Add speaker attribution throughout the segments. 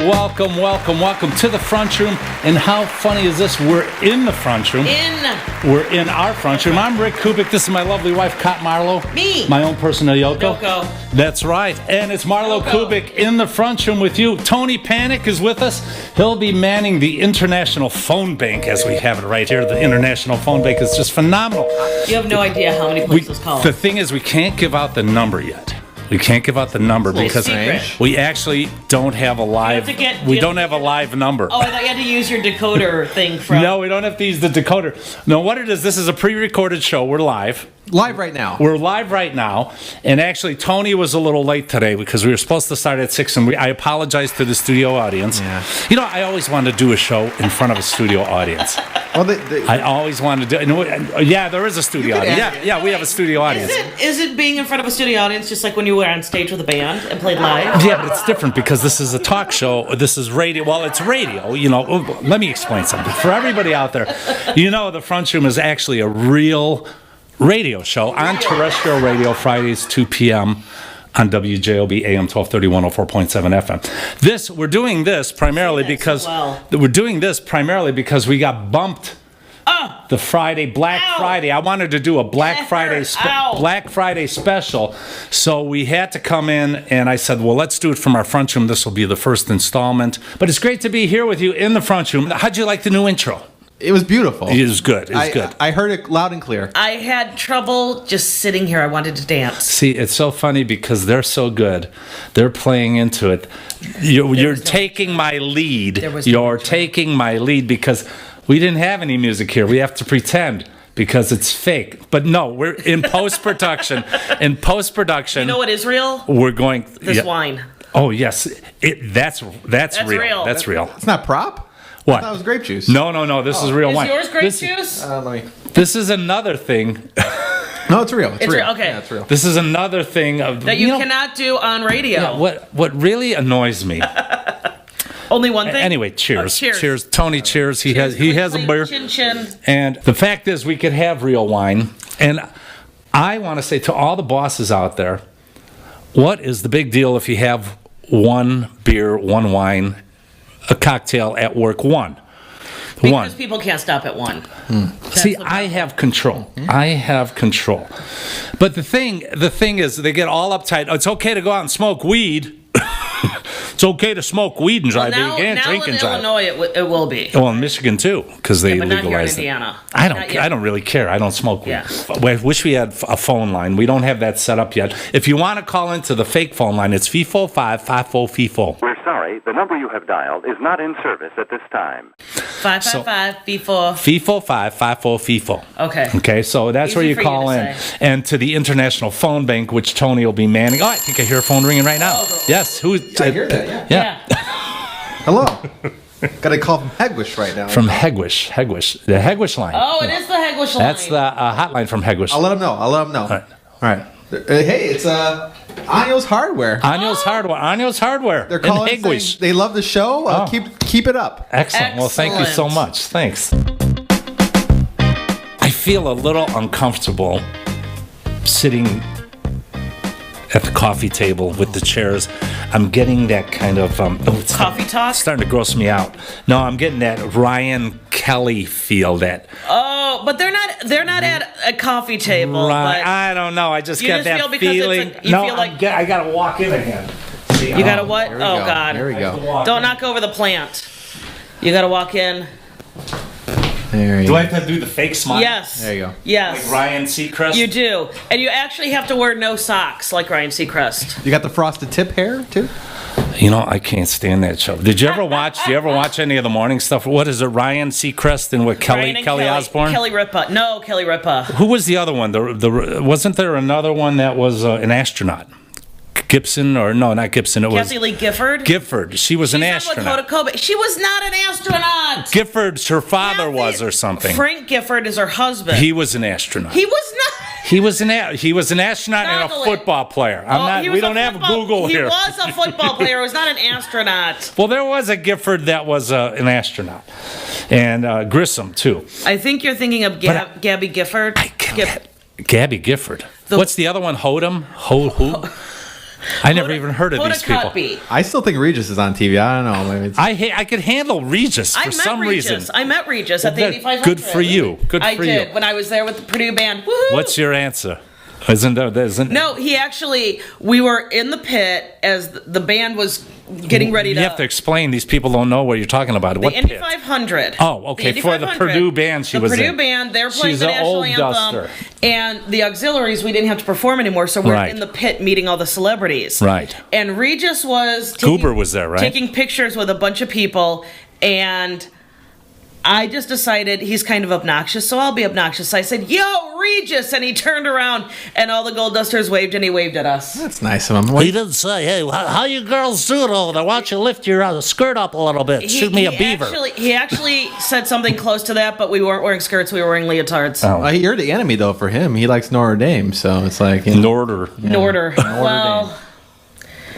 Speaker 1: welcome to the front room. And how funny is this? We're in the front room. We're in our front room. I'm Rick Kubik. This is my lovely wife, Kat Marlow.
Speaker 2: Me.
Speaker 1: My own personal Yoko.
Speaker 2: Yoko.
Speaker 1: That's right. And it's Marlow Kubik in the front room with you. Tony Panic is with us. He'll be manning the International Phone Bank, as we have it right here. The International Phone Bank is just phenomenal.
Speaker 2: You have no idea how many places call.
Speaker 1: The thing is, we can't give out the number yet. We can't give out the number because we actually don't have a live. We don't have a live number.
Speaker 2: Oh, I thought you had to use your decoder thing from.
Speaker 1: No, we don't have to use the decoder. No, what it is, this is a pre-recorded show. We're live.
Speaker 3: Live right now.
Speaker 1: We're live right now. And actually, Tony was a little late today because we were supposed to start at 6, and I apologize to the studio audience. Yeah. You know, I always wanted to do a show in front of a studio audience.
Speaker 3: Well,
Speaker 1: I always wanted to do. Yeah, there is a studio audience. Yeah, we have a studio audience.
Speaker 2: Is it being in front of a studio audience just like when you were on stage with a band and played live?
Speaker 1: Yeah, but it's different because this is a talk show. This is radio. Well, it's radio. You know, let me explain something for everybody out there. You know, the front room is actually a real radio show on terrestrial radio, Fridays 2 p.m. on WJOB AM 1230 104.7 FM. We're doing this primarily because we got bumped the Friday Black Friday. I wanted to do a Black Friday special, so we had to come in, and I said, well, let's do it from our front room. This will be the first installment, but it's great to be here with you in the front room. How'd you like the new intro?
Speaker 3: It was beautiful.
Speaker 1: It was good. It was good.
Speaker 3: I heard it loud and clear.
Speaker 2: I had trouble just sitting here. I wanted to dance.
Speaker 1: See, it's so funny because they're so good. They're playing into it. You're taking my lead. You're taking my lead because we didn't have any music here. We have to pretend because it's fake. But no, we're in post-production. In post-production.
Speaker 2: You know what is real?
Speaker 1: We're going.
Speaker 2: This wine.
Speaker 1: Oh, yes. That's real. That's real.
Speaker 3: It's not prop?
Speaker 1: What?
Speaker 3: That was grape juice.
Speaker 1: No. This is real wine.
Speaker 2: Is yours grape juice?
Speaker 1: This is another thing.
Speaker 3: No, it's real. It's real.
Speaker 2: Okay.
Speaker 3: Yeah, it's real.
Speaker 1: This is another thing
Speaker 2: that you cannot do on radio.
Speaker 1: Yeah, what really annoys me.
Speaker 2: Only one thing.
Speaker 1: Anyway, cheers. Cheers. Tony, cheers. He has a beer.
Speaker 2: Chin chin.
Speaker 1: And the fact is, we could have real wine. And I want to say to all the bosses out there, what is the big deal if you have one beer, one wine, a cocktail at work?
Speaker 2: Because people can't stop at one.
Speaker 1: See, I have control. I have control. But the thing is, they get all uptight. Oh, it's okay to go out and smoke weed. It's okay to smoke weed and drive.
Speaker 2: Now,
Speaker 1: you can't drink and drive.
Speaker 2: In Illinois, it will be.
Speaker 1: Well, in Michigan too, because they
Speaker 2: but
Speaker 1: legalized
Speaker 2: not here in Indiana.
Speaker 1: I don't really care. I don't smoke weed.
Speaker 2: Yeah.
Speaker 1: I wish we had a phone line. We don't have that set up yet. If you want to call into the fake phone line, it's 545-54-FIFO.
Speaker 4: We're sorry, the number you have dialed is not in service at this time.
Speaker 2: 555-FIFO.
Speaker 1: 545-54-FIFO.
Speaker 2: Okay,
Speaker 1: so that's
Speaker 2: easy
Speaker 1: where you call in. And to the International Phone Bank, which Tony will be manning. Oh, I think I hear a phone ringing right now. Yes, who?
Speaker 3: I hear that.
Speaker 1: Yeah.
Speaker 3: Hello. Got a call from Hegwish right now.
Speaker 1: From Hegwish, the Hegwish line.
Speaker 2: Oh, it is the Hegwish line.
Speaker 1: That's the hotline from Hegwish.
Speaker 3: I'll let him know. All right. Hey, it's Anyo's Hardware.
Speaker 1: Anyo's Hardware.
Speaker 3: They're calling saying they love the show. Keep it up.
Speaker 1: Excellent. Well, thank you so much. Thanks. I feel a little uncomfortable sitting at the coffee table with the chairs. I'm getting that kind of
Speaker 2: coffee talk.
Speaker 1: Starting to gross me out. No, I'm getting that Ryan Kelly feel.
Speaker 2: But they're not at a coffee table.
Speaker 1: Right.
Speaker 2: But
Speaker 1: I don't know. I just get that feeling. I gotta walk in again.
Speaker 2: You gotta what? Oh God.
Speaker 3: There we go.
Speaker 2: Don't knock over the plant. You gotta walk in.
Speaker 3: There you
Speaker 1: do I have to do the fake smile?
Speaker 2: Yes.
Speaker 3: There you go.
Speaker 2: Yes.
Speaker 1: Like Ryan Seacrest?
Speaker 2: You do. And you actually have to wear no socks like Ryan Seacrest.
Speaker 3: You got the frosted tip hair, too?
Speaker 1: You know, I can't stand that show. Did you ever watch any of the morning stuff? What is it, Ryan Seacrest and what, Kelly Osbourne?
Speaker 2: Kelly Ripa. No, Kelly Ripa.
Speaker 1: Who was the other one? Wasn't there another one that was an astronaut? Gibson, or no, not Gibson. It was
Speaker 2: Kathy Lee Gifford.
Speaker 1: She was an astronaut.
Speaker 2: She was not an astronaut.
Speaker 1: Gifford's her father was, or something.
Speaker 2: Frank Gifford is her husband.
Speaker 1: He was an astronaut.
Speaker 2: He was not.
Speaker 1: He was an astronaut and a football player. We don't have Google here.
Speaker 2: He was a football player. He was not an astronaut.
Speaker 1: Well, there was a Gifford that was an astronaut, and Grissom too.
Speaker 2: I think you're thinking of Gabby Gifford.
Speaker 1: Gabby Gifford. What's the other one? Who? I never even heard of these people.
Speaker 2: Be?
Speaker 3: I still think Regis is on TV. I don't know. Maybe
Speaker 1: I could handle Regis for some reason.
Speaker 2: I met Regis at the 8500.
Speaker 1: Good for you. Good for you.
Speaker 2: I did when I was there with the Purdue band. Woohoo!
Speaker 1: What's your answer? Isn't
Speaker 2: No, he actually. We were in the pit as the band was getting ready to.
Speaker 1: You have to explain. These people don't know what you're talking about. What
Speaker 2: Indy
Speaker 1: pit?
Speaker 2: 500.
Speaker 1: Oh, okay. For the Purdue band, she was in.
Speaker 2: The Purdue band. They were playing
Speaker 1: She's
Speaker 2: the
Speaker 1: an
Speaker 2: national
Speaker 1: old
Speaker 2: anthem,
Speaker 1: duster.
Speaker 2: and the auxiliaries. We didn't have to perform anymore, so we're
Speaker 1: Right.
Speaker 2: in the pit meeting all the celebrities.
Speaker 1: Right.
Speaker 2: And Regis was.
Speaker 1: Goober was there, right?
Speaker 2: Taking pictures with a bunch of people, and I just decided he's kind of obnoxious, so I'll be obnoxious. I said, "Yo, Regis," and he turned around, and all the Gold Dusters waved, and he waved at us.
Speaker 3: that's nice of him.
Speaker 1: He didn't say, "Hey, how you girls doing over there? Why don't you lift your skirt up a little bit? Shoot me a beaver."
Speaker 2: He actually said something close to that, but we weren't wearing skirts. We were wearing leotards.
Speaker 1: Oh.
Speaker 3: You're the enemy though for him. He likes Notre Dame, so it's like
Speaker 1: Norder.
Speaker 2: Norder. Well,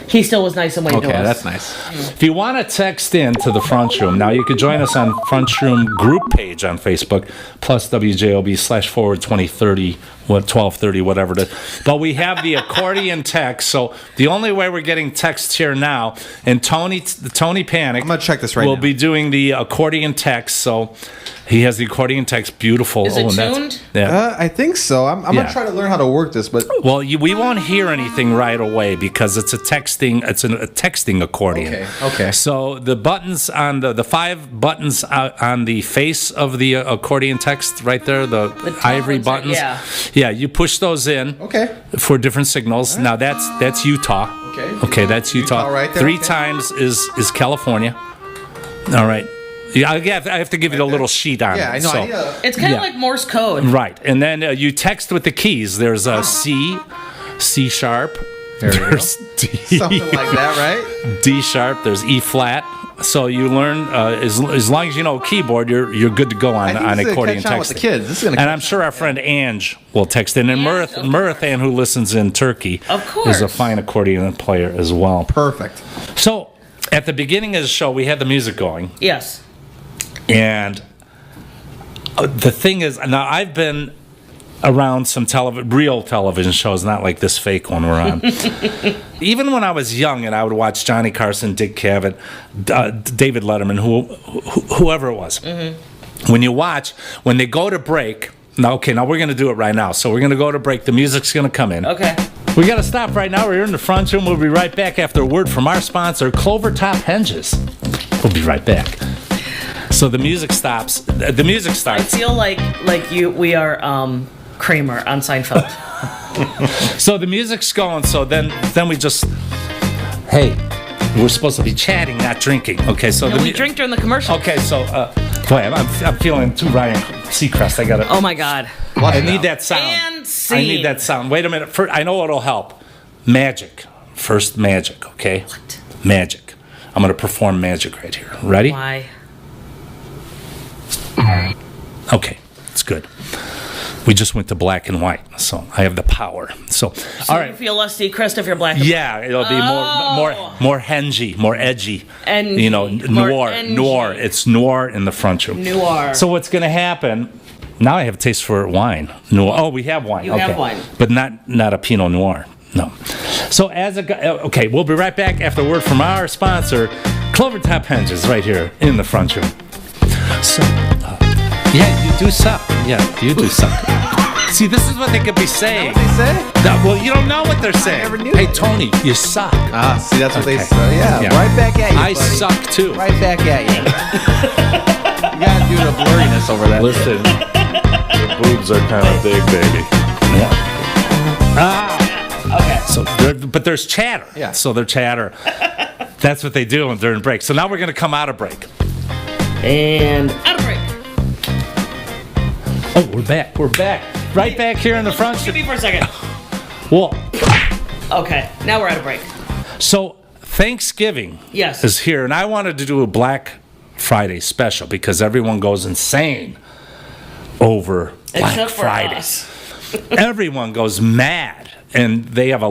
Speaker 2: he still was nice and waved
Speaker 3: Okay,
Speaker 2: to us.
Speaker 3: that's nice.
Speaker 1: If you want to text in to the Front Room, now you can join us on Front Room group page on Facebook, plus WJOB/forward2030, 1230, whatever it is. But we have the accordion text, so the only way we're getting texts here now, and Tony Panic
Speaker 3: I'm gonna check this right
Speaker 1: will
Speaker 3: now.
Speaker 1: be doing the accordion text, so he has the accordion text, beautiful.
Speaker 2: Is it
Speaker 1: and
Speaker 2: tuned?
Speaker 1: Yeah.
Speaker 3: I think so. I'm
Speaker 1: Yeah.
Speaker 3: gonna try to learn how to work this, but
Speaker 1: Well, we won't hear anything right away because it's a texting accordion.
Speaker 3: Okay.
Speaker 1: So the buttons on the 5 buttons on the face of the accordion text right there, the
Speaker 2: top
Speaker 1: ivory
Speaker 2: ones are-
Speaker 1: buttons.
Speaker 2: yeah.
Speaker 1: Yeah, you push those in.
Speaker 3: Okay.
Speaker 1: For different signals. Now that's Utah.
Speaker 3: Okay.
Speaker 1: Okay, that's Utah.
Speaker 3: Utah right there,
Speaker 1: 3
Speaker 3: okay.
Speaker 1: times is California. All right. Yeah, I have to give you the little sheet on
Speaker 3: yeah,
Speaker 1: it.
Speaker 3: I know.
Speaker 1: So-
Speaker 3: I need a,
Speaker 2: It's kind
Speaker 1: Yeah.
Speaker 2: of like Morse code.
Speaker 1: Right, and then you text with the keys. There's a C sharp.
Speaker 3: There we go.
Speaker 1: There's D,
Speaker 3: something like that, right?
Speaker 1: D sharp. There's E flat. So you learn as long as you know keyboard, you're good to go
Speaker 3: I
Speaker 1: on
Speaker 3: think this is
Speaker 1: accordion
Speaker 3: gonna catch on with the
Speaker 1: texting.
Speaker 3: kids. This is gonna
Speaker 1: And
Speaker 3: catch
Speaker 1: I'm sure our friend Ange will text in, and
Speaker 2: Yes, of
Speaker 1: Murathan, who listens in Turkey,
Speaker 2: Of course.
Speaker 1: is a fine accordion player as well.
Speaker 3: perfect.
Speaker 1: So at the beginning of the show, we had the music going.
Speaker 2: Yes.
Speaker 1: And the thing is, now I've been around some real television shows, not like this fake one we're on. Even when I was young and I would watch Johnny Carson, Dick Cavett, David Letterman, whoever it was. Mm-hmm. When they go to break, now we're going to do it right now. So we're going to go to break. The music's going to come in.
Speaker 2: Okay.
Speaker 1: We got to stop right now. We're in the Front Room. We'll be right back after a word from our sponsor, Clovertop Hinges. We'll be right back. So the music stops. The music
Speaker 2: I
Speaker 1: starts.
Speaker 2: feel like we are Kramer on Seinfeld.
Speaker 1: So the music's going. So then we just, hey, we're supposed to be chatting, not drinking. Okay, so
Speaker 2: We drink during the commercial.
Speaker 1: Okay, so boy, I'm feeling too Ryan Seacrest. I got to.
Speaker 2: Oh my God.
Speaker 1: I need that sound.
Speaker 2: And
Speaker 1: I need
Speaker 2: scene.
Speaker 1: that sound. Wait a minute. I know what'll help. Magic. First magic. Okay.
Speaker 2: What?
Speaker 1: Magic. I'm gonna perform magic right here. Ready?
Speaker 2: Why?
Speaker 1: Okay, it's good. We just went to black and white, so I have the power. So, all
Speaker 2: You
Speaker 1: right.
Speaker 2: feel less Seacrest if you're black. And
Speaker 1: Yeah, it'll be more hengy, more edgy,
Speaker 2: And
Speaker 1: noir.
Speaker 2: edgy.
Speaker 1: Noir. It's noir in the Front Room.
Speaker 2: Noir.
Speaker 1: So what's going to happen? Now I have a taste for wine. Noir. Oh, we have wine.
Speaker 2: You
Speaker 1: okay.
Speaker 2: have wine.
Speaker 1: But not a Pinot Noir. No. So okay, we'll be right back after a word from our sponsor, Clovertop Hinges, right here in the Front Room. So, yeah, you do suck. Yeah, you do suck. See, this is what they could be saying.
Speaker 3: What they say?
Speaker 1: Well, you don't know what they're saying.
Speaker 3: never knew
Speaker 1: Hey,
Speaker 3: that.
Speaker 1: Tony, you suck.
Speaker 3: See, that's what they
Speaker 1: Okay.
Speaker 3: say. Yeah,
Speaker 1: Yeah.
Speaker 3: right back at you,
Speaker 1: I
Speaker 3: buddy.
Speaker 1: suck too.
Speaker 3: Right back at you. You gotta do the blurriness over that.
Speaker 1: Listen, your boobs are kind of big, baby. Yeah.
Speaker 2: Okay.
Speaker 1: So, but there's chatter.
Speaker 3: Yeah.
Speaker 1: So they're chatter. That's what they do during break. So now we're going to come out of break.
Speaker 2: And out of break.
Speaker 1: Oh, we're back. We're back. Right back here in the front.
Speaker 2: Give me for a second.
Speaker 1: Well,
Speaker 2: Okay. Now we're out of break.
Speaker 1: so Thanksgiving
Speaker 2: Yes.
Speaker 1: is here, and I wanted to do a Black Friday special because everyone goes insane over Black
Speaker 2: Except for
Speaker 1: Friday.
Speaker 2: us.
Speaker 1: Everyone goes mad, and they have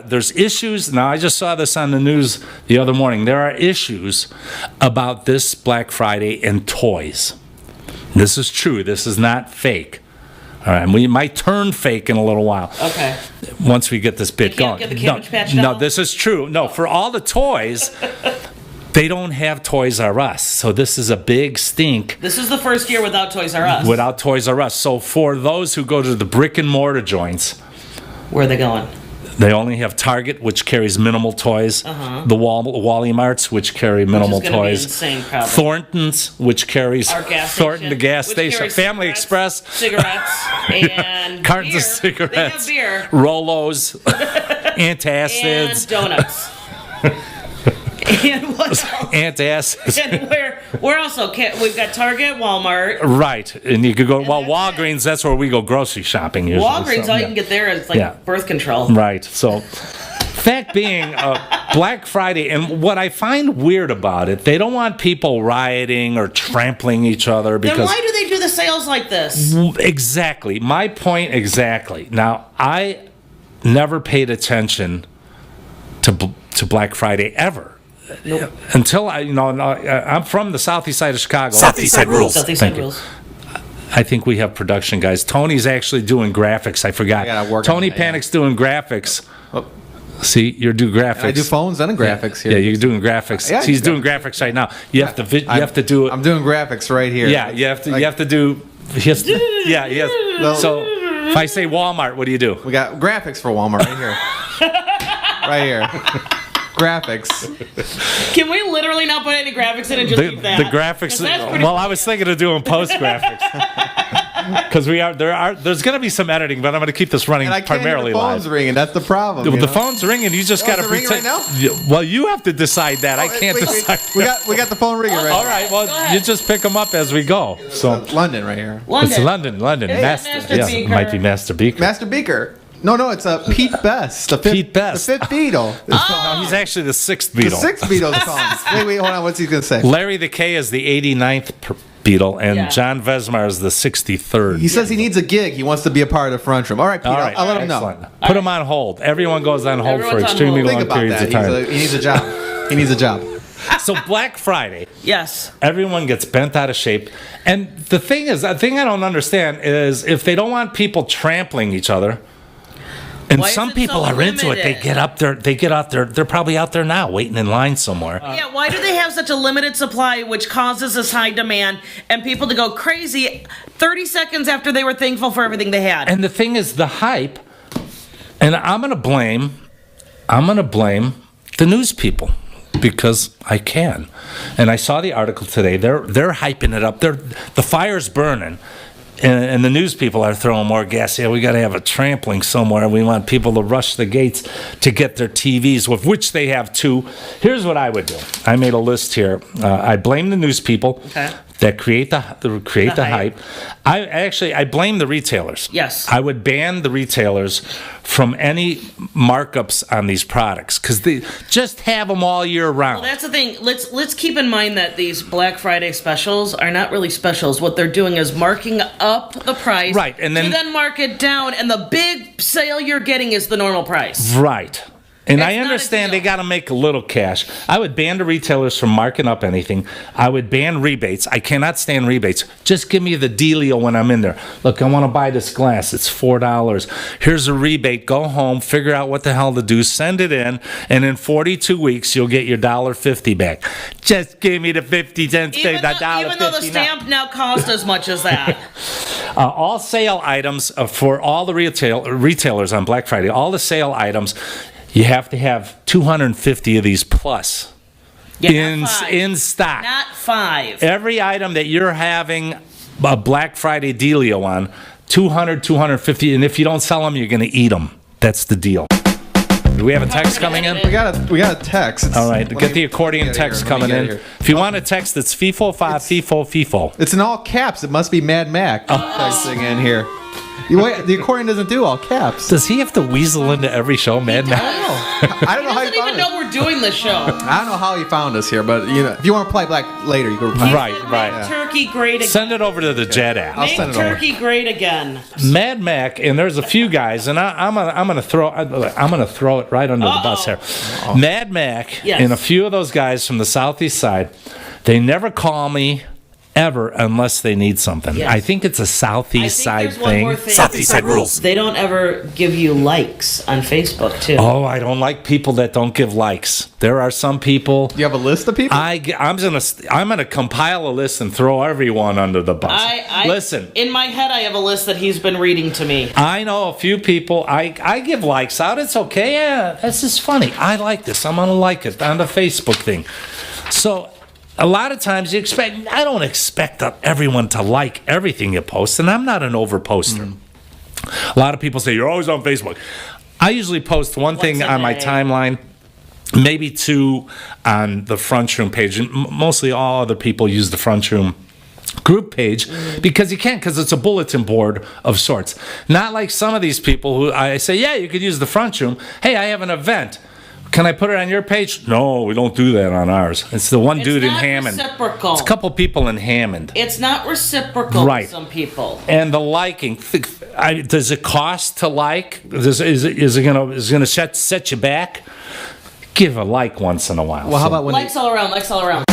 Speaker 1: there's issues. Now, I just saw this on the news the other morning. There are issues about this Black Friday and toys. This is true. This is not fake. All right, and we might turn fake in a little while.
Speaker 2: Okay.
Speaker 1: Once we get this bit
Speaker 2: You can't
Speaker 1: going.
Speaker 2: get the Cabbage Patch
Speaker 1: no,
Speaker 2: doll?
Speaker 1: this is true. No, for all the toys, they don't have Toys R Us. So this is a big stink.
Speaker 2: This is the first year without Toys R Us.
Speaker 1: Without Toys R Us. So for those who go to the brick and mortar joints,
Speaker 2: Where are they going?
Speaker 1: they only have Target, which carries minimal toys. The Wally Marts, which carry minimal
Speaker 2: gonna be
Speaker 1: toys.
Speaker 2: insane, probably.
Speaker 1: Thornton's, which carries
Speaker 2: Our gas
Speaker 1: Thornton,
Speaker 2: station,
Speaker 1: the gas
Speaker 2: which
Speaker 1: station.
Speaker 2: carries
Speaker 1: Family
Speaker 2: cigarettes,
Speaker 1: Express.
Speaker 2: cigarettes, and
Speaker 1: Cartons
Speaker 2: beer.
Speaker 1: of cigarettes.
Speaker 2: They have beer
Speaker 1: Rolos. Antacids.
Speaker 2: and donuts. And what else?
Speaker 1: Antacids.
Speaker 2: And where else? Okay, we've got Target, Walmart.
Speaker 1: Right. And you could go, well,
Speaker 2: that's
Speaker 1: Walgreens, that's where we go grocery shopping usually.
Speaker 2: Walgreens,
Speaker 1: so,
Speaker 2: all you
Speaker 1: yeah.
Speaker 2: can get there is like
Speaker 1: Yeah.
Speaker 2: birth control.
Speaker 1: Right. So, fact being, Black Friday, and what I find weird about it, they don't want people rioting or trampling each other
Speaker 2: Then
Speaker 1: because.
Speaker 2: why do they do the sales like this?
Speaker 1: Exactly. My point exactly. Now, I never paid attention to Black Friday ever.
Speaker 2: Nope.
Speaker 1: Until I'm from the southeast side of Chicago.
Speaker 5: Southeast side rules.
Speaker 2: Southeast
Speaker 1: Thank
Speaker 2: side
Speaker 1: you.
Speaker 2: rules.
Speaker 1: I think we have production guys. Tony's actually doing graphics. I forgot.
Speaker 3: I gotta work on
Speaker 1: Tony
Speaker 3: that, yeah.
Speaker 1: Panic's doing graphics.
Speaker 3: Oh.
Speaker 1: See, you're doing graphics.
Speaker 3: I do phones and graphics here.
Speaker 1: Yeah, you're doing graphics.
Speaker 3: Yeah, I
Speaker 1: He's
Speaker 3: do
Speaker 1: doing graphics right now. You have to. You have to do it.
Speaker 3: I'm doing graphics right here.
Speaker 1: Yeah, you have to. You have to do. Yes. Yeah. Yes.
Speaker 3: No.
Speaker 1: So, if I say Walmart, what do you do?
Speaker 3: We got graphics for Walmart right here. Right here. Graphics.
Speaker 2: Can we literally not put any graphics in and just
Speaker 1: The
Speaker 2: keep that?
Speaker 1: graphics.
Speaker 2: 'Cause that's pretty-
Speaker 1: Well, I was thinking of doing post graphics because there's going to be some editing, but I'm going to keep this running
Speaker 3: And I can't hear
Speaker 1: primarily
Speaker 3: the phone's
Speaker 1: live.
Speaker 3: ringing. That's the problem.
Speaker 1: The
Speaker 3: you know?
Speaker 1: phone's ringing. You just got to
Speaker 3: is it ringing
Speaker 1: pretend.
Speaker 3: right
Speaker 1: Well, you have to decide that. I can't
Speaker 3: Wait,
Speaker 1: decide.
Speaker 3: We got the phone ringing right
Speaker 1: All
Speaker 3: now.
Speaker 1: right. Well,
Speaker 2: Go ahead.
Speaker 1: you just pick them up as we go. So
Speaker 3: London right here.
Speaker 1: it's London.
Speaker 2: Hey,
Speaker 1: Master.
Speaker 2: Master
Speaker 1: Yeah, it
Speaker 2: Beaker.
Speaker 1: might be Master Beaker.
Speaker 3: Master Beaker. No, it's Pete Best. The fifth,
Speaker 1: Pete Best.
Speaker 3: The fifth Beatle.
Speaker 1: No, he's actually the sixth
Speaker 3: The
Speaker 1: Beatle.
Speaker 3: sixth Beatles song. Wait, hold on. What's he going to say?
Speaker 1: Larry the K is the 89th Beatle, and
Speaker 2: Yeah.
Speaker 1: John Vesmar is the 63rd.
Speaker 3: He says he needs a gig. He wants to be a part of the Front Room. All right, Pete.
Speaker 1: All right,
Speaker 3: I'll let him know.
Speaker 1: excellent. Put him on hold. Everyone goes on hold
Speaker 2: Everyone's
Speaker 1: for
Speaker 2: on
Speaker 1: extremely
Speaker 2: hold.
Speaker 1: long
Speaker 3: Think about
Speaker 1: periods
Speaker 3: that.
Speaker 1: of time.
Speaker 3: He needs a job. He needs a job.
Speaker 1: So Black Friday,
Speaker 2: Yes.
Speaker 1: everyone gets bent out of shape. And the thing I don't understand is if they don't want people trampling each other, and
Speaker 2: Why is
Speaker 1: some
Speaker 2: it
Speaker 1: people
Speaker 2: so
Speaker 1: are into it, they
Speaker 2: limited?
Speaker 1: get out there, they're probably out there now waiting in line somewhere.
Speaker 2: Yeah, why do they have such a limited supply which causes this high demand and people to go crazy 30 seconds after they were thankful for everything they had?
Speaker 1: And the thing is, the hype, and I'm gonna blame the news people because I can. And I saw the article today. They're hyping it up. The fire's burning. And the news people are throwing more gas. Yeah, we got to have a trampling somewhere. We want people to rush the gates to get their TVs, with which they have two. Here's what I would do. I made a list here. I blame the news people that create the hype. I blame the retailers.
Speaker 2: Yes.
Speaker 1: I would ban the retailers from any markups on these products because they just have them all year round.
Speaker 2: Well, that's the thing. Let's keep in mind that these Black Friday specials are not really specials. What they're doing is marking up the price,
Speaker 1: Right, and then-
Speaker 2: to then mark it down, and the big sale you're getting is the normal price.
Speaker 1: Right. And
Speaker 2: That's
Speaker 1: I
Speaker 2: not a
Speaker 1: understand
Speaker 2: deal.
Speaker 1: they got to make a little cash. I would ban the retailers from marking up anything. I would ban rebates. I cannot stand rebates. Just give me the dealio when I'm in there. Look, I want to buy this glass. It's $4. Here's a rebate. Go home, figure out what the hell to do, send it in, and in 42 weeks, you'll get your $1.50 back. Just give me the 50 cents.
Speaker 2: Even though the
Speaker 1: $1.50 now.
Speaker 2: stamp now costs as much as that.
Speaker 1: All sale items for all the retailers on Black Friday, all the sale items, you have to have 250 of these plus
Speaker 2: Yeah, not five.
Speaker 1: in stock.
Speaker 2: Not 5.
Speaker 1: Every item that you're having a Black Friday dealio on, 200, 250, and if you don't sell them, you're going to eat them. That's the deal. Do we have a text coming in?
Speaker 3: We got a text. It's-
Speaker 1: All right,
Speaker 3: let
Speaker 1: get
Speaker 3: me-
Speaker 1: the accordion
Speaker 3: let me get it
Speaker 1: text
Speaker 3: here. Let me
Speaker 1: coming
Speaker 3: get
Speaker 1: in.
Speaker 3: it here.
Speaker 1: If you want a text, it's FIFO5, FIFO.
Speaker 3: It's in all caps. It must be Mad Mac texting in here. The accordion doesn't do all caps.
Speaker 1: Does he have to weasel into every show, Mad Max?
Speaker 3: I don't know how
Speaker 2: He
Speaker 3: he
Speaker 2: doesn't even
Speaker 3: found
Speaker 2: know
Speaker 3: us.
Speaker 2: we're doing this show.
Speaker 3: I don't know how he found us here, but if you want to play Black later, you can reply.
Speaker 1: Right.
Speaker 2: Make turkey great again.
Speaker 1: Send it over to the Jet app.
Speaker 3: I'll
Speaker 2: Make
Speaker 3: send it over.
Speaker 2: turkey great again.
Speaker 1: Mad Mac, and there's a few guys, and I'm gonna throw it right under the bus here. Mad Mac
Speaker 2: Yes.
Speaker 1: and a few of those guys from the southeast side, they never call me ever unless they need something.
Speaker 2: Yes.
Speaker 1: I think it's a southeast side
Speaker 2: there's one
Speaker 1: thing.
Speaker 2: more thing.
Speaker 1: Southeast side rules.
Speaker 2: They don't ever give you likes on Facebook, too.
Speaker 1: Oh, I don't like people that don't give likes. There are some people.
Speaker 3: You have a list of people?
Speaker 1: I'm gonna compile a list and throw everyone under the bus. Listen,
Speaker 2: in my head, I have a list that he's been reading to me.
Speaker 1: I know a few people. I give likes out. It's okay. Yeah, this is funny. I like this. I'm gonna like it on the Facebook thing. So a lot of times I don't expect everyone to like everything you post, and I'm not an over-poster. A lot of people say, you're always on Facebook. I usually post one thing on my timeline, maybe two on the Front Room page, and mostly all other people use the Front Room group page because it's a bulletin board of sorts. Not like some of these people who I say, yeah, you could use the Front Room. Hey, I have an event. Can I put it on your page? No, we don't do that on ours. It's the one dude in Hammond.
Speaker 2: It's not reciprocal.
Speaker 1: It's a couple people in Hammond.
Speaker 2: It's not reciprocal
Speaker 1: Right.
Speaker 2: to some people.
Speaker 1: And the liking, does it cost to like? Is it gonna set you back? Give a like once in a while.
Speaker 3: Well, how about when
Speaker 2: Likes all around, likes all around.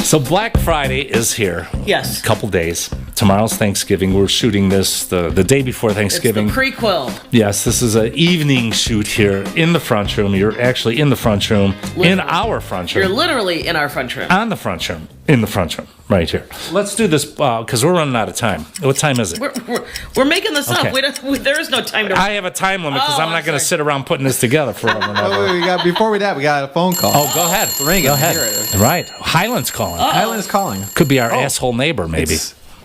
Speaker 1: So Black Friday is here.
Speaker 2: Yes.
Speaker 1: A couple days. Tomorrow's Thanksgiving. We're shooting this the day before Thanksgiving.
Speaker 2: It's the prequel.
Speaker 1: Yes, this is an evening shoot here in the Front Room. You're actually in the Front Room, in our Front Room.
Speaker 2: You're literally in our Front Room.
Speaker 1: On the Front Room, in the Front Room, right here. Let's do this because we're running out of time. What time is it?
Speaker 2: We're making this
Speaker 1: Okay.
Speaker 2: up. There is no time to.
Speaker 1: I have a time limit because I'm not going to sit around putting this together forever and ever.
Speaker 3: wait, before we got a phone call.
Speaker 1: Oh, go ahead.
Speaker 3: Ring it.
Speaker 1: Go ahead.
Speaker 3: Hear it.
Speaker 1: Right. Highland's calling.
Speaker 3: Highland's calling.
Speaker 1: Could be our asshole neighbor, maybe.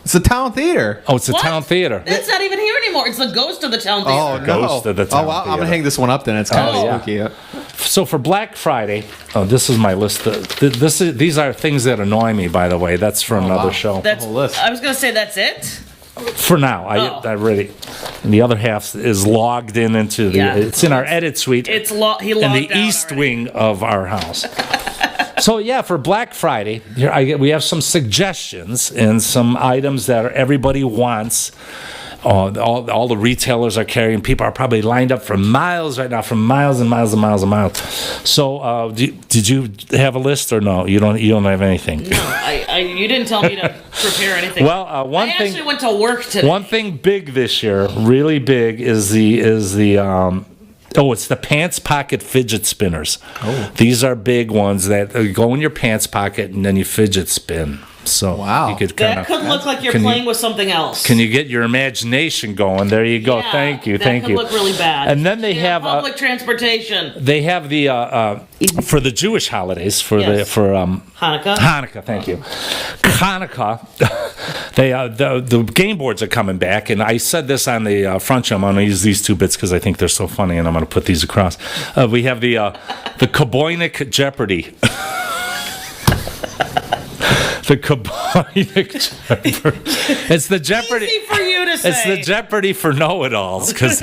Speaker 3: It's the town theater.
Speaker 1: Oh, it's the
Speaker 2: What?
Speaker 1: town theater.
Speaker 2: It's not even here anymore. It's the ghost of the town theater.
Speaker 3: Oh, no.
Speaker 1: Ghost of the town
Speaker 3: well, I'm
Speaker 1: theater.
Speaker 3: going to hang this one up then. It's kind of
Speaker 1: yeah.
Speaker 3: spooky. Yeah.
Speaker 1: So for Black Friday, this is my list. These are things that annoy me, by the way. That's for another
Speaker 3: wow.
Speaker 1: show.
Speaker 2: That's.
Speaker 3: whole list.
Speaker 2: I was gonna say that's it.
Speaker 1: For now, I really. And the other half is logged into the.
Speaker 2: Yeah.
Speaker 1: It's in our edit suite.
Speaker 2: He
Speaker 1: in
Speaker 2: logged
Speaker 1: the
Speaker 2: out
Speaker 1: east
Speaker 2: already.
Speaker 1: wing of our house. So yeah, for Black Friday, we have some suggestions and some items that everybody wants. All the retailers are carrying. People are probably lined up for miles right now, for miles and miles and miles and miles. So, did you have a list or no? You don't have anything.
Speaker 2: No, you didn't tell me to prepare anything.
Speaker 1: Well,
Speaker 2: I actually went to work today.
Speaker 1: One thing big this year, really big, is the. It's the pants pocket fidget spinners. Oh. These are big ones that go in your pants pocket and then you fidget spin. So
Speaker 3: Wow.
Speaker 1: you could
Speaker 2: that could look like you're playing with something else.
Speaker 1: Can you get your imagination going? There you go.
Speaker 2: Yeah,
Speaker 1: Thank you.
Speaker 2: That could look really bad.
Speaker 1: And then they have
Speaker 2: public transportation.
Speaker 1: They have the for the Jewish holidays for
Speaker 2: Yes. Hanukkah.
Speaker 1: Hanukkah. Thank you. Hanukkah. They the game boards are coming back, and I said this on the Front Room. I'm going to use these two bits because I think they're so funny, and I'm going to put these across. We have the Kubicmusic Jeopardy. The Kubicmusic Jeopardy. It's the Jeopardy.
Speaker 2: Easy for you to say.
Speaker 1: It's the Jeopardy for know-it-alls because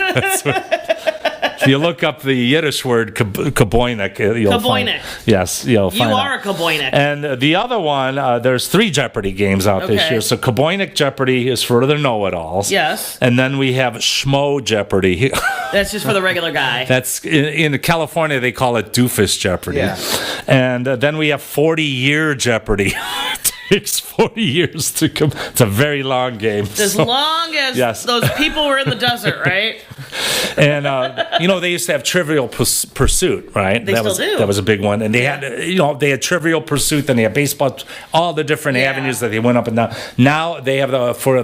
Speaker 1: if you look up the Yiddish word Kubicmusic, you'll find. Yes, you'll find.
Speaker 2: You are a Kubicmusic.
Speaker 1: And the other one, there's 3 Jeopardy games out this
Speaker 2: Okay.
Speaker 1: year. So Kubicmusic Jeopardy is for the know-it-alls.
Speaker 2: Yes.
Speaker 1: And then we have Schmo Jeopardy.
Speaker 2: That's just for the regular guy.
Speaker 1: That's in California they call it Doofus Jeopardy.
Speaker 3: Yeah.
Speaker 1: And then we have 40-year Jeopardy. It takes 40 years to come. It's a very long game.
Speaker 2: As long as
Speaker 1: Yes.
Speaker 2: those people were in the desert, right?
Speaker 1: And they used to have Trivial Pursuit, right?
Speaker 2: They still do.
Speaker 1: That was a big one. And they had, they had Trivial Pursuit. Then they had baseball, all the different avenues that they went up and down. Now they have for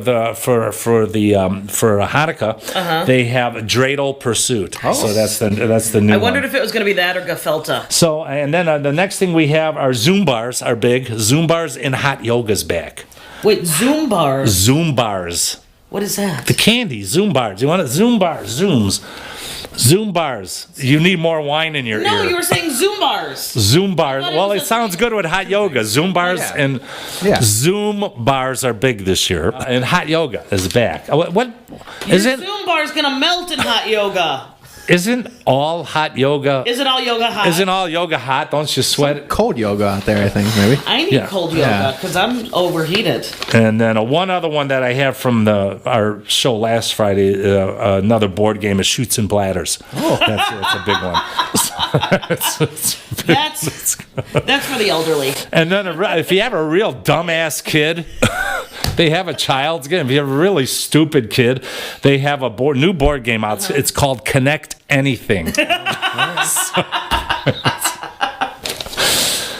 Speaker 1: Hanukkah, they have Dreidel Pursuit. Oh. So that's the new.
Speaker 2: I wondered if it was going to be that or Gefelta.
Speaker 1: So and then the next thing we have are Zoom bars. Are big Zoom bars and hot yoga's back.
Speaker 2: Wait, Zoom bars?
Speaker 1: Zoom bars.
Speaker 2: What is that?
Speaker 1: The candy, Zoom bars. You want it? Zoom bars, Zooms. Zoom bars. You need more wine in your ear.
Speaker 2: No, you were saying Zoom bars.
Speaker 1: Zoom bars.
Speaker 2: thought it
Speaker 1: Well,
Speaker 2: was
Speaker 1: it
Speaker 2: a
Speaker 1: sounds good with hot yoga. Zoom bars and Zoom bars are big this year. And hot yoga is back. What
Speaker 2: Your
Speaker 1: is it?
Speaker 2: Zoom bar is going to melt in hot yoga.
Speaker 1: Isn't all hot yoga?
Speaker 2: Isn't all yoga hot?
Speaker 1: Isn't all yoga hot? Don't you sweat?
Speaker 3: Cold yoga out there, I think, maybe.
Speaker 2: I need cold yoga because I'm overheated.
Speaker 1: And then one other one that I have from our show last Friday, another board game is Shoots and Bladders. Oh, that's a big one.
Speaker 2: That's for the elderly.
Speaker 1: And then if you have a real dumbass kid, they have a child's game. If you have a really stupid kid, they have a new board game out. It's called Connect Anything.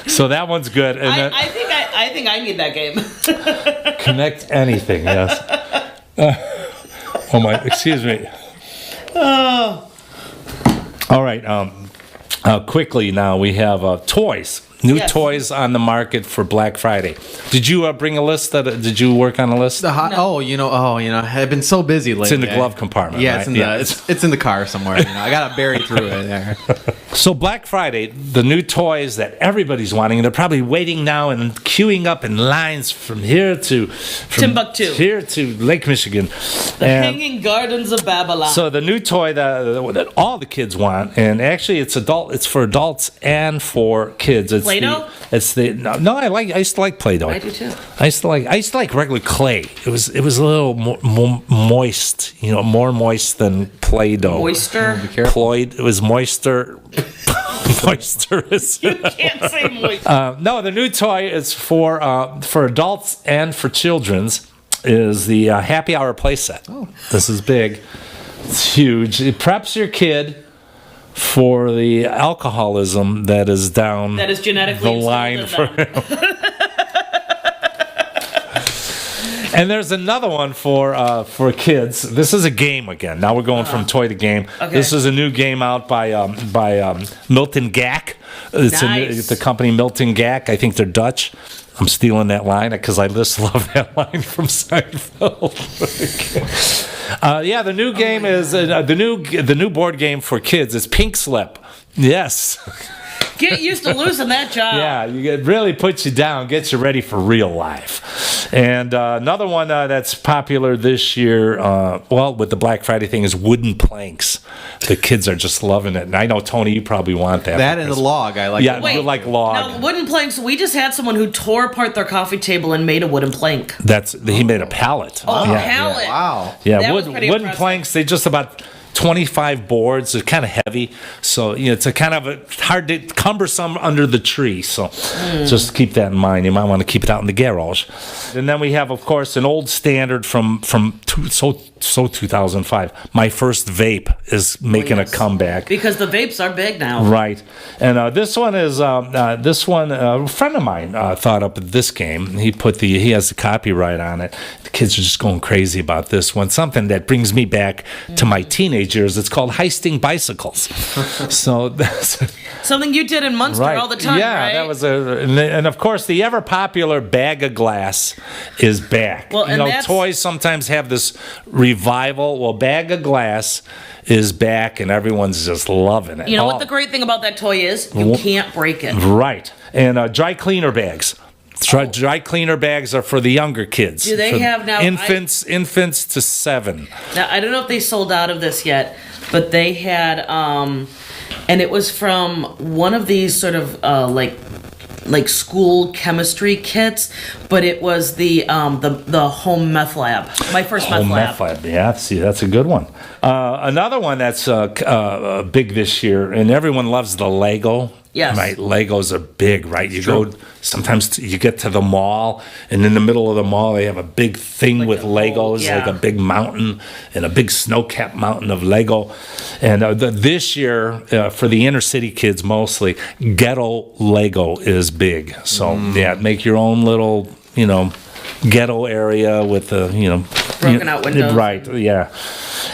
Speaker 1: So that one's good. And
Speaker 2: I think I need that game.
Speaker 1: Connect Anything, yes. Oh my, excuse me.
Speaker 2: Oh.
Speaker 1: All right. Quickly now, we have toys. New toys on the market for Black Friday. Did you bring a list? Did you work on a list?
Speaker 3: I've been so busy lately.
Speaker 1: It's in the glove compartment.
Speaker 3: Yeah,
Speaker 1: right?
Speaker 3: it's in the car somewhere. I gotta bury through it there.
Speaker 1: So Black Friday, the new toys that everybody's wanting, they're probably waiting now and queuing up in lines from
Speaker 2: Timbuktu,
Speaker 1: here to Lake Michigan,
Speaker 2: the Hanging Gardens of Babylon.
Speaker 1: So the new toy that all the kids want, and actually it's for adults and for kids. It's Play-Doh? I used to like Play-Doh.
Speaker 2: I do too.
Speaker 1: I used to like regular clay. It was a little more moist, more moist than Play-Doh.
Speaker 2: Moister?
Speaker 1: It was moister. Moisturous.
Speaker 2: You can't say moist.
Speaker 1: No, the new toy is for adults and for children's. Is the Happy Hour playset. Oh. This is big. It's huge. It preps your kid for the alcoholism that is down
Speaker 2: that is genetically
Speaker 1: the line for him. And there's another one for kids. This is a game again. Now we're going from toy to game. Okay. This is a new game out by Milton Gack. It's the company Milton Gack. I think they're Dutch. I'm stealing that line because I just love that line from Seinfeld. The new game is the new board game for kids is Pink Slip. Yes.
Speaker 2: Get used to losing that job.
Speaker 1: Yeah, it really puts you down, gets you ready for real life. And another one that's popular this year, with the Black Friday thing, is wooden planks. The kids are just loving it. And I know, Tony, you probably want that.
Speaker 3: That and the log. I like.
Speaker 1: Yeah, you like log.
Speaker 2: Now, wooden planks, we just had someone who tore apart their coffee table and made a wooden plank.
Speaker 1: He made a pallet.
Speaker 2: Oh, a pallet.
Speaker 3: Yeah. Wow.
Speaker 1: Yeah, wooden planks, they just about 25 boards. They're kind of heavy, so it's a kind of hard to cumbersome under the tree. So just keep that in mind. You might want to keep it out in the garage. And then we have, of course, an old standard from 2005. My First Vape is making a comeback
Speaker 2: because the vapes are big now.
Speaker 1: Right, and this one is a friend of mine thought up this game. He has the copyright on it. The kids are just going crazy about this one. Something that brings me back to my teenage years. It's called heisting bicycles. So that's
Speaker 2: something you did in Munster all the time.
Speaker 1: Yeah,
Speaker 2: right?
Speaker 1: that was and of course the ever popular bag of glass is back.
Speaker 2: Well,
Speaker 1: toys sometimes have this revival. Well, bag of glass is back, and everyone's just loving it.
Speaker 2: You know what the great thing about that toy is? You can't break it.
Speaker 1: Right, and dry cleaner bags. Dry cleaner bags are for the younger kids.
Speaker 2: Do they have now
Speaker 1: infants to 7?
Speaker 2: Now I don't know if they sold out of this yet, but they had and it was from one of these sort of like school chemistry kits, but it was the home meth lab. My first meth lab.
Speaker 1: Yeah, see, that's a good one. Another one that's big this year, and everyone loves the Lego.
Speaker 2: Yes.
Speaker 1: Right, Legos are big, right? Sometimes you get to the mall, and in the middle of the mall, they have a big thing with Legos, like a big mountain and a big snow-capped mountain of Lego. And this year, for the inner city kids mostly, ghetto Lego is big. So, make your own little, ghetto area with
Speaker 2: broken out windows.
Speaker 1: Right, yeah.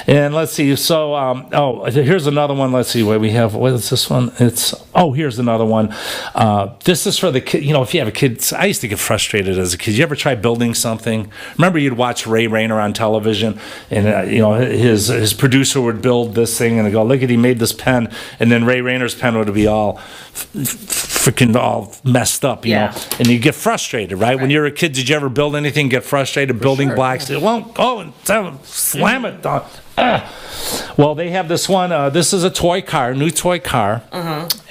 Speaker 1: And let's see. So, here's another one. Let's see what we have. What is this one? Here's another one. This is for the kid. If you have a kid, I used to get frustrated as a kid. You ever try building something? Remember, you'd watch Ray Rayner on television, and his producer would build this thing, and they go, "Look at he made this pen," and then Ray Rayner's pen would be all freaking all messed up, you know, and you get frustrated, right? When you're a kid, did you ever build anything? Get frustrated building blocks? It won't go and slam it. Well, they have this one. This is a toy car, new toy car,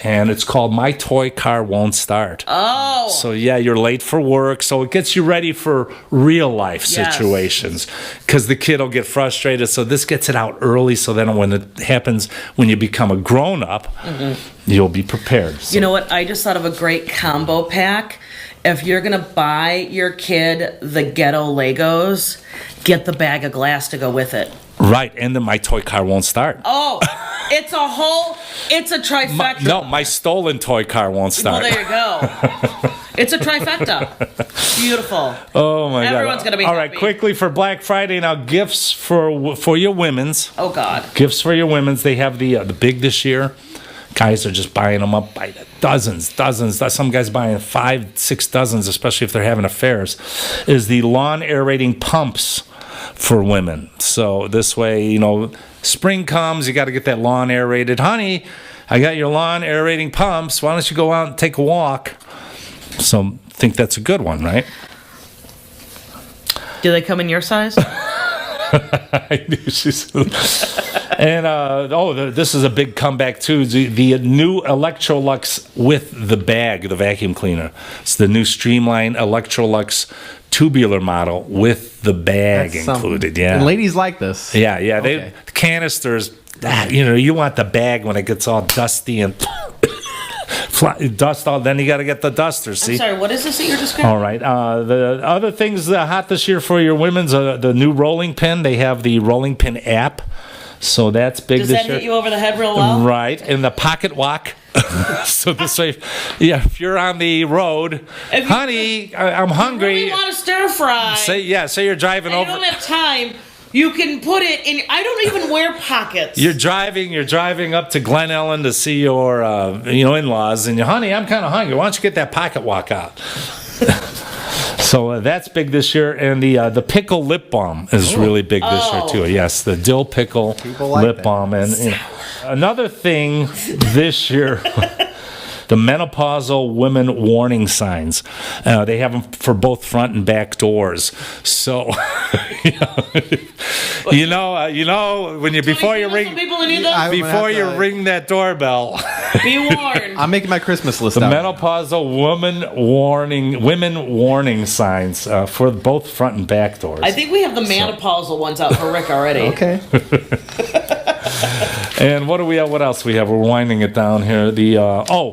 Speaker 1: and it's called My Toy Car Won't Start.
Speaker 2: Oh.
Speaker 1: So yeah, you're late for work, so it gets you ready for real life
Speaker 2: Yes.
Speaker 1: situations because the kid will get frustrated. So this gets it out early, so then when it happens, when you become a grown up, you'll be prepared. So,
Speaker 2: You know what? I just thought of a great combo pack. If you're going to buy your kid the ghetto Legos, get the bag of glass to go with it.
Speaker 1: right, and then My Toy Car Won't Start.
Speaker 2: Oh, it's a trifecta.
Speaker 1: My stolen toy car won't start.
Speaker 2: Well, there you go. It's a trifecta. Beautiful.
Speaker 1: Oh my God!
Speaker 2: Everyone's gonna be
Speaker 1: all right.
Speaker 2: happy.
Speaker 1: Quickly for Black Friday now, gifts for your women's.
Speaker 2: Oh, God.
Speaker 1: Gifts for your women's. They have the big this year. Guys are just buying them up by the dozens. Some guys buying 5-6 dozens, especially if they're having affairs. Is the lawn aerating pumps for women. So this way, spring comes, you got to get that lawn aerated. Honey, I got your lawn aerating pumps. Why don't you go out and take a walk? So I think that's a good one, right?
Speaker 2: Do they come in your size?
Speaker 1: I knew she's. And this is a big comeback too. The new Electrolux with the bag, the vacuum cleaner. It's the new Streamline Electrolux tubular model with the bag
Speaker 3: That's
Speaker 1: included.
Speaker 3: something.
Speaker 1: Yeah,
Speaker 3: And ladies like this.
Speaker 1: yeah.
Speaker 3: Okay.
Speaker 1: The canisters. You want the bag when it gets all dusty and dust all. Then you got to get the dusters. See.
Speaker 2: I'm sorry, what is this that you're describing?
Speaker 1: All right. The other things hot this year for your women's, the new rolling pin. They have the rolling pin app, so that's big
Speaker 2: Does
Speaker 1: this
Speaker 2: that
Speaker 1: year.
Speaker 2: hit you over the head real well?
Speaker 1: Right, and the pocket walk. So this way, if you're on the road,
Speaker 2: If you-
Speaker 1: honey, I'm
Speaker 2: You
Speaker 1: hungry.
Speaker 2: really want to stir fry.
Speaker 1: Say you're driving
Speaker 2: and you
Speaker 1: over.
Speaker 2: don't have time. You can put it in. I don't even wear pockets.
Speaker 1: You're driving up to Glen Ellen to see your in-laws, and honey, I'm kind of hungry. Why don't you get that pocket walk out? So that's big this year, and the pickle lip balm is really big this year too. Yes, the dill pickle
Speaker 3: like
Speaker 1: lip
Speaker 3: that.
Speaker 1: balm, and another thing this year. The menopausal women warning signs. They have them for both front and back doors. So, when you before you ring
Speaker 2: People who need those,
Speaker 3: I-
Speaker 1: before you
Speaker 3: have to-
Speaker 1: ring that doorbell,
Speaker 2: be warned.
Speaker 3: I'm making my Christmas list
Speaker 1: the
Speaker 3: out.
Speaker 1: menopausal women warning signs for both front and back doors.
Speaker 2: I think we have the menopausal ones out for Rick already.
Speaker 3: Okay.
Speaker 1: And what do we have? What else we have? We're winding it down here.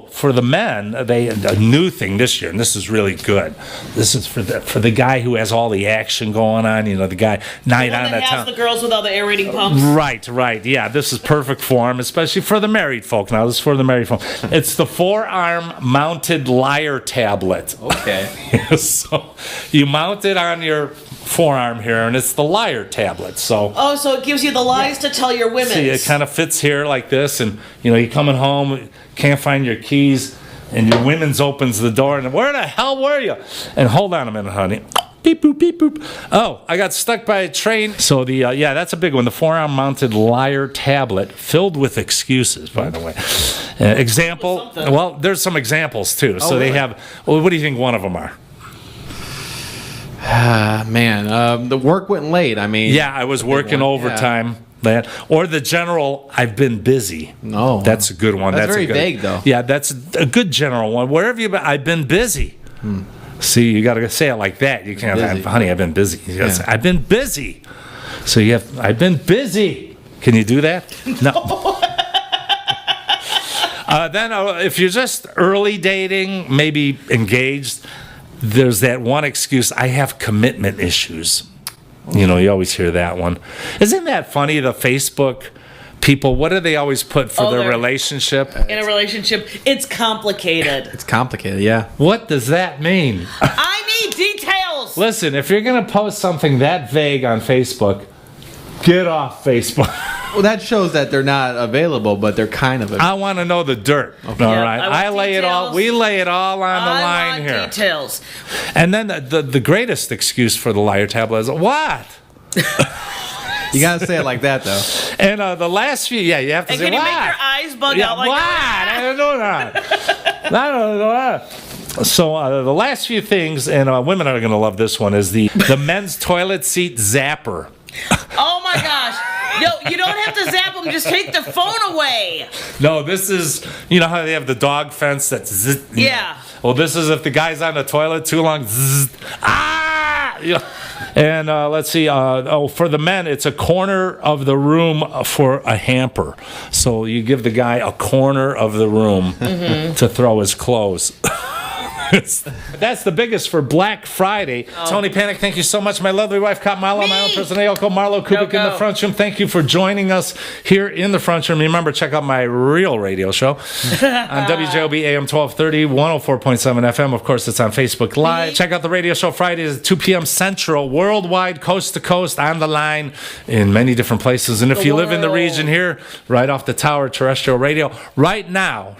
Speaker 1: For the men, a new thing this year, and this is really good. This is for the guy who has all the action going on. The guy night
Speaker 2: The one
Speaker 1: on
Speaker 2: that
Speaker 1: that
Speaker 2: has
Speaker 1: town.
Speaker 2: the girls with all the aerating pumps.
Speaker 1: Right. Yeah, this is perfect for him, especially for the married folk. Now, this is for the married folk. It's the forearm mounted liar tablet.
Speaker 3: Okay.
Speaker 1: So you mount it on your forearm here, and it's the liar tablet. So.
Speaker 2: Oh, so it gives you the lies to tell your women.
Speaker 1: See, it kind of fits here like this, and you're coming home, can't find your keys, and your women's opens the door, and where the hell were you? And hold on a minute, honey. Beep boop, beep boop. Oh, I got stuck by a train. So that's a big one. The forearm-mounted liar tablet, filled with excuses, by the way. Example.
Speaker 2: Something.
Speaker 1: Well, there's some examples too. So they
Speaker 3: really?
Speaker 1: have. Well, what do you think one of them are?
Speaker 3: Man, the work went late. I mean.
Speaker 1: Yeah, I was working
Speaker 3: one,
Speaker 1: overtime. That or the general. I've been busy.
Speaker 3: No.
Speaker 1: That's a good one.
Speaker 3: That's very
Speaker 1: a good,
Speaker 3: vague, though.
Speaker 1: Yeah, that's a good general one. Wherever you been, I've been busy. See, you got to say it like that. You can't,
Speaker 3: Busy.
Speaker 1: honey. I've been busy. You gotta
Speaker 3: Yeah.
Speaker 1: say, I've been busy. So you have. I've been busy. Can you do that? No. Then, if you're just early dating, maybe engaged, there's that one excuse. I have commitment issues. You always hear that one. Isn't that funny? The Facebook people, what do they always put for their
Speaker 2: they're-
Speaker 1: relationship?
Speaker 2: In a relationship, it's complicated.
Speaker 3: It's complicated, yeah.
Speaker 1: What does that mean?
Speaker 2: I need details.
Speaker 1: Listen, if you're going to post something that vague on Facebook, get off Facebook.
Speaker 3: Well, that shows that they're not available, but they're kind of.
Speaker 1: I want to know the dirt. All
Speaker 2: Yeah,
Speaker 1: right,
Speaker 2: I want
Speaker 1: lay it all.
Speaker 2: details.
Speaker 1: We lay it all on the
Speaker 2: I
Speaker 1: line
Speaker 2: want
Speaker 1: here.
Speaker 2: details.
Speaker 1: And then the greatest excuse for the liar tablet is what?
Speaker 3: You gotta say it like that, though.
Speaker 1: And the last few, you have to
Speaker 2: And
Speaker 1: say
Speaker 2: can you
Speaker 1: what?
Speaker 2: make your eyes bug out like
Speaker 1: what?
Speaker 2: that?
Speaker 1: I don't know that. I don't know that. So the last few things, and women are going to love this one, is the men's toilet seat zapper.
Speaker 2: Oh my gosh. No, you don't have to zap them. Just take the phone away.
Speaker 1: No, this is, you know how they have the dog fence that's zzz, you
Speaker 2: Yeah.
Speaker 1: know. Well, this is if the guy's on the toilet too long, zzz, ah! You know. And let's see, for the men, it's a corner of the room for a hamper. So you give the guy a corner of the room to throw his clothes. That's the biggest for Black Friday. Tony Panic, thank you so much. My lovely wife, Cop Marlo, my own person, Ayoko, Marlo Kubik in the front room. Thank you for joining us here in the front room. Remember, check out my real radio show on WJOB AM 1230, 104.7 FM. Of course, it's on Facebook Live. Check out the radio show Fridays at 2 p.m. Central, worldwide, coast to coast, on the line in many different places. And if you live in the region here, right off the tower, terrestrial radio, right now,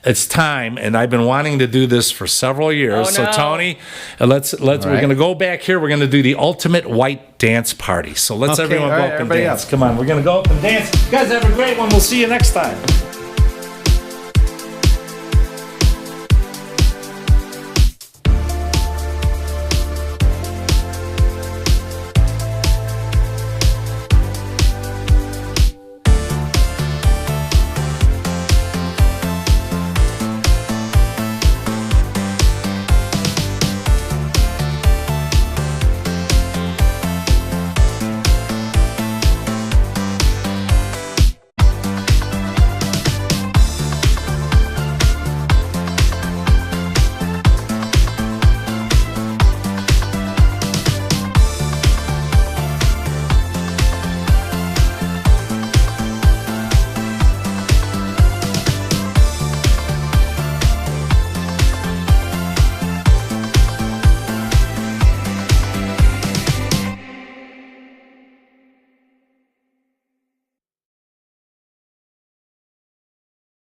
Speaker 1: it's time. And I've been wanting to do this for several years. So Tony, let's we're going to go back here. We're going to do the ultimate white dance party. So let's everyone go up and dance. Come on, we're going to go up and dance. You guys have a great one. We'll see you next time.